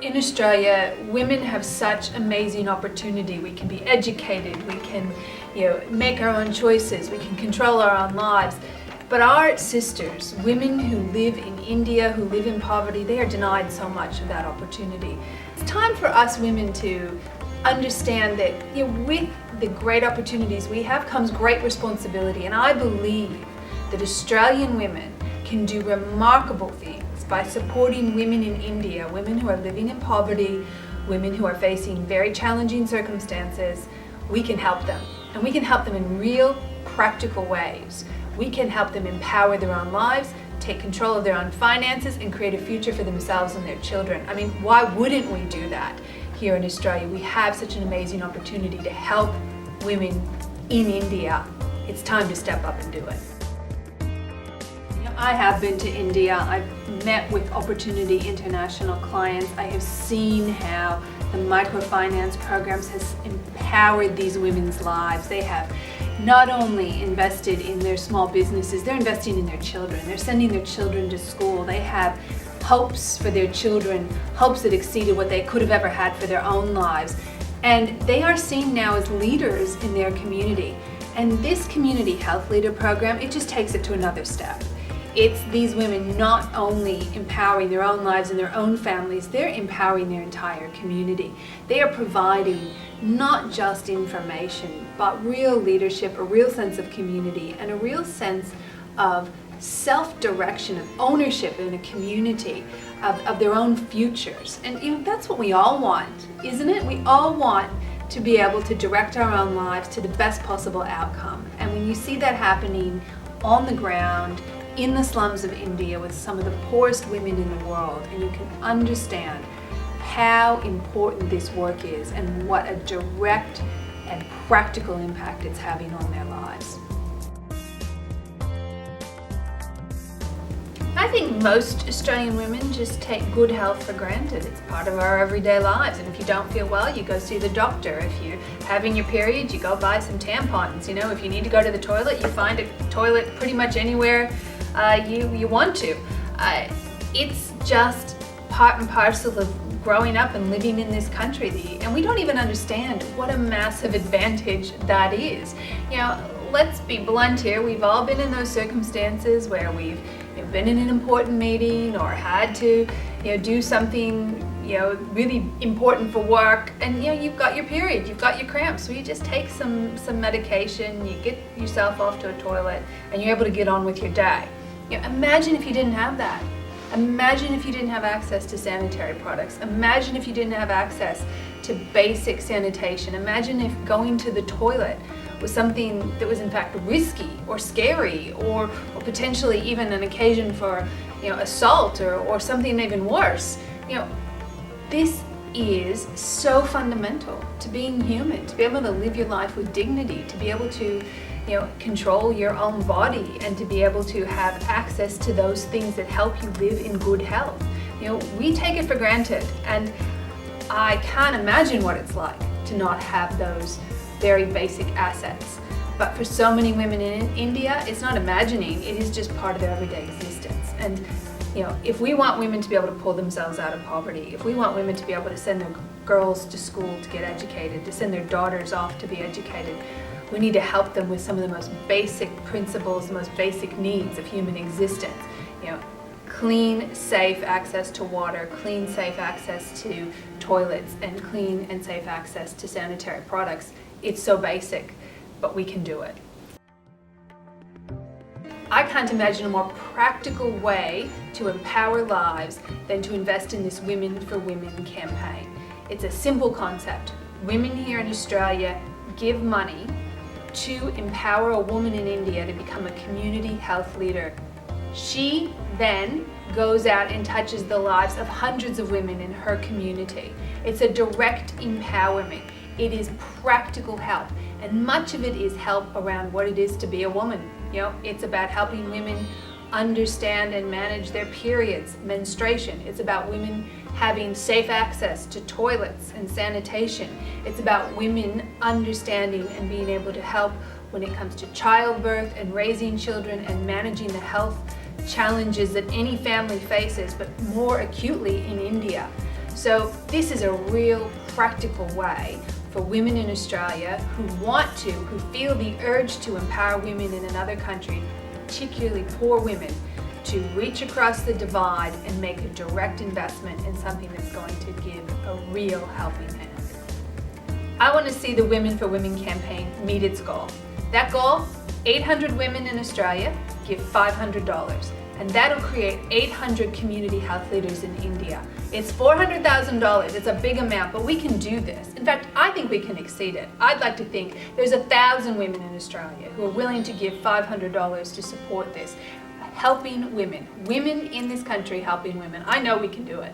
in Australia, women have such amazing opportunity. We can be educated, we can, make our own choices, we can control our own lives. But our sisters, women who live in India, who live in poverty, they are denied so much of that opportunity. It's time for us women to understand that with the great opportunities we have comes great responsibility. And I believe that Australian women can do remarkable things by supporting women in India, women who are living in poverty, women who are facing very challenging circumstances. We can help them, and we can help them in real, practical ways. We can help them empower their own lives, take control of their own finances, and create a future for themselves and their children. I mean, why wouldn't we do that here in Australia? We have such an amazing opportunity to help women in India. It's time to step up and do it. I have been to India. I've met with Opportunity International clients. I have seen how the microfinance programs has empowered these women's lives. They have not only invested in their small businesses, they're investing in their children. They're sending their children to school. They have hopes for their children, hopes that exceeded what they could have ever had for their own lives. And they are seen now as leaders in their community. And this community health leader program, it just takes it to another step. It's these women not only empowering their own lives and their own families, they're empowering their entire community. They are providing not just information, but real leadership, a real sense of community, and a real sense of self-direction, of ownership in a community, of their own futures. And that's what we all want, isn't it? We all want to be able to direct our own lives to the best possible outcome. And when you see that happening on the ground, in the slums of India with some of the poorest women in the world, and you can understand how important this work is and what a direct and practical impact it's having on their lives. I think most Australian women just take good health for granted. It's part of our everyday lives, and if you don't feel well, you go see the doctor. If you're having your period, you go buy some tampons. If you need to go to the toilet, you find a toilet pretty much anywhere you want to. It's just part and parcel of growing up and living in this country, and we don't even understand what a massive advantage that is. Let's be blunt here. We've all been in those circumstances where we've been in an important meeting or had to do something really important for work, and you've got your period, you've got your cramps, so you just take some medication, you get yourself off to a toilet, and you're able to get on with your day. Imagine if you didn't have that. Imagine if you didn't have access to sanitary products. Imagine if you didn't have access to basic sanitation. Imagine if going to the toilet was something that was in fact risky or scary or potentially even an occasion for assault or something even worse. This is so fundamental to being human, to be able to live your life with dignity, to be able to control your own body, and to be able to have access to those things that help you live in good health. We take it for granted, and I can't imagine what it's like to not have those very basic assets. But for so many women in India, it's not imagining, it is just part of their everyday existence. And if we want women to be able to pull themselves out of poverty, if we want women to be able to send their girls to school to get educated, to send their daughters off to be educated, we need to help them with some of the most basic principles, the most basic needs of human existence. Clean, safe access to water, clean, safe access to toilets, and clean and safe access to sanitary products. It's so basic, but we can do it. I can't imagine a more practical way to empower lives than to invest in this Women4Women campaign. It's a simple concept. Women here in Australia give money to empower a woman in India to become a community health leader. She then goes out and touches the lives of hundreds of women in her community. It's a direct empowerment. It is practical help, and much of it is help around what it is to be a woman. It's about helping women understand and manage their periods, menstruation. It's about women having safe access to toilets and sanitation. It's about women understanding and being able to help when it comes to childbirth and raising children and managing the health challenges that any family faces, but more acutely in India. So this is a real practical way for women in Australia who feel the urge to empower women in another country, particularly poor women, to reach across the divide and make a direct investment in something that's going to give a real helping hand. I want to see the Women4Women campaign meet its goal. That goal, 800 women in Australia give $500, and that'll create 800 community health leaders in India. It's $400,000, it's a big amount, but we can do this. In fact, I think we can exceed it. I'd like to think there's 1,000 women in Australia who are willing to give $500 to support this. Helping women in this country helping women. I know we can do it.